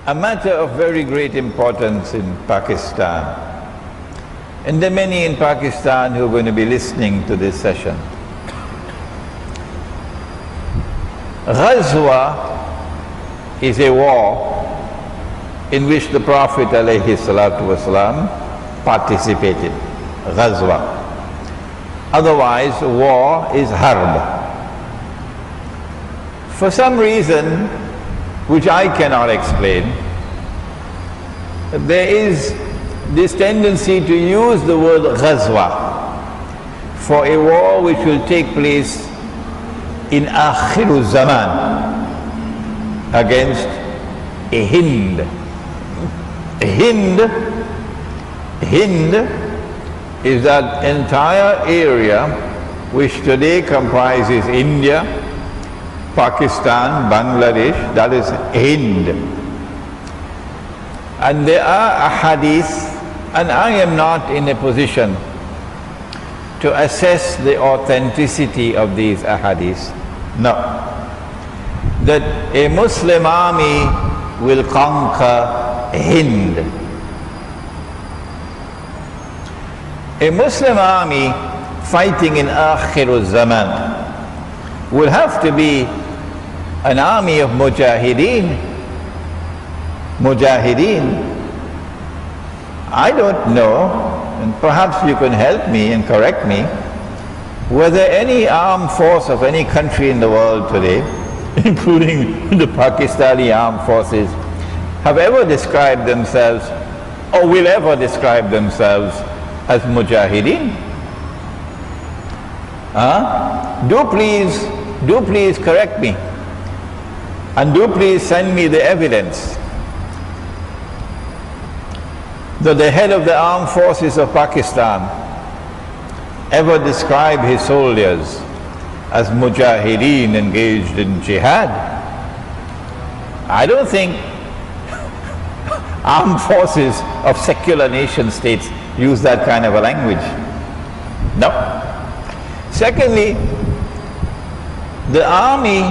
a matter of very great importance in Pakistan. And there are many in Pakistan who are going to be listening to this session. Ghazwa is a war in which the Prophet ﷺ participated. Ghazwa. Otherwise, war is harb. For some reason which I cannot explain, there is this tendency to use the word Ghazwa for a war which will take place in Akhiru Zaman against a Hind. Hind is that entire area which today comprises India, Pakistan, Bangladesh, that is Hind. And there are ahadith, and I am not in a position to assess the authenticity of these ahadith. No. That a Muslim army will conquer Hind. A Muslim army fighting in Akhirul Zaman will have to be an army of mujahideen. I don't know, and perhaps you can help me and correct me, whether any armed force of any country in the world today, including the Pakistani armed forces, have ever described themselves or will ever describe themselves as mujahideen. Do please correct me, and do please send me the evidence that the head of the armed forces of Pakistan ever described his soldiers as mujahideen engaged in jihad. I don't think armed forces of secular nation states use that kind of a language. No. Secondly, the army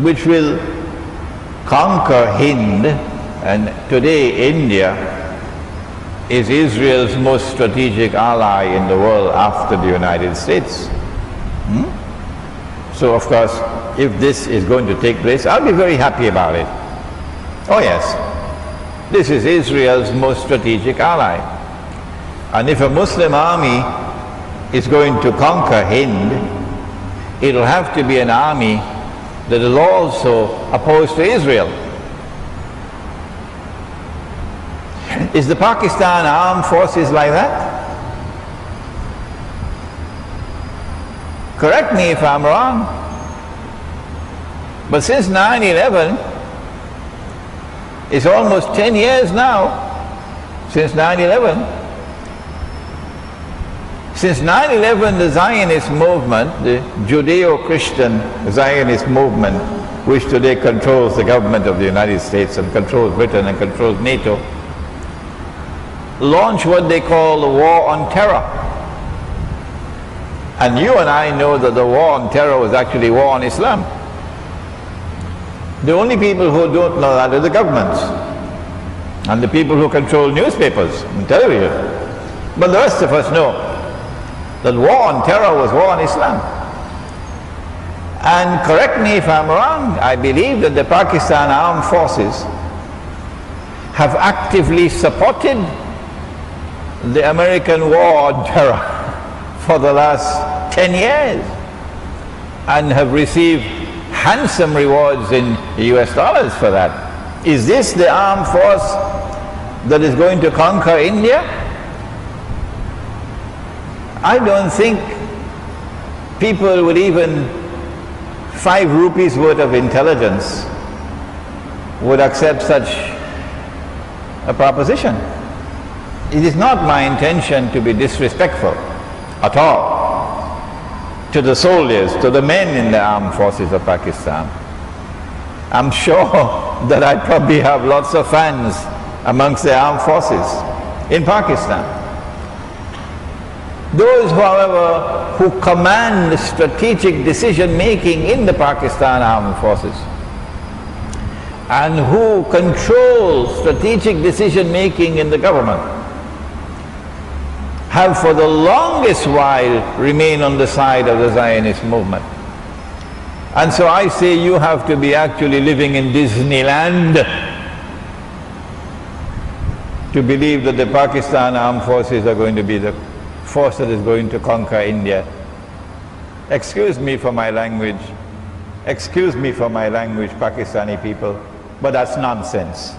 which will conquer Hind, and today India is Israel's most strategic ally in the world after the United States. So of course, if this is going to take place, I'll be very happy about it. Oh yes, this is Israel's most strategic ally. And if a Muslim army is going to conquer Hind, it'll have to be an army that is also opposed to Israel. Is the Pakistan armed forces like that? Correct me if I'm wrong. But since 9/11, it's almost 10 years now since 9/11. Since 9/11, the Zionist movement, the Judeo-Christian Zionist movement, which today controls the government of the United States and controls Britain and controls NATO, launched what they call the War on Terror. And you and I know that the War on Terror was actually war on Islam. The only people who don't know that are the governments and the people who control newspapers and television. But the rest of us know that war on terror was war on Islam. And correct me if I'm wrong, I believe that the Pakistan armed forces have actively supported the American war on terror for the last 10 years and have received handsome rewards in US dollars for that. Is this the armed force that is going to conquer India? I don't think people with even 5 rupees worth of intelligence would accept such a proposition. It is not my intention to be disrespectful at all to the soldiers, to the men in the armed forces of Pakistan. I'm sure that I probably have lots of fans amongst the armed forces in Pakistan. Those, however, who command strategic decision making in the Pakistan armed forces and who controls strategic decision making in the government have for the longest while remained on the side of the Zionist movement. And so I say you have to be actually living in Disneyland to believe that the Pakistan armed forces are going to be the force that is going to conquer India. Excuse me for my language, Pakistani people, but that's nonsense.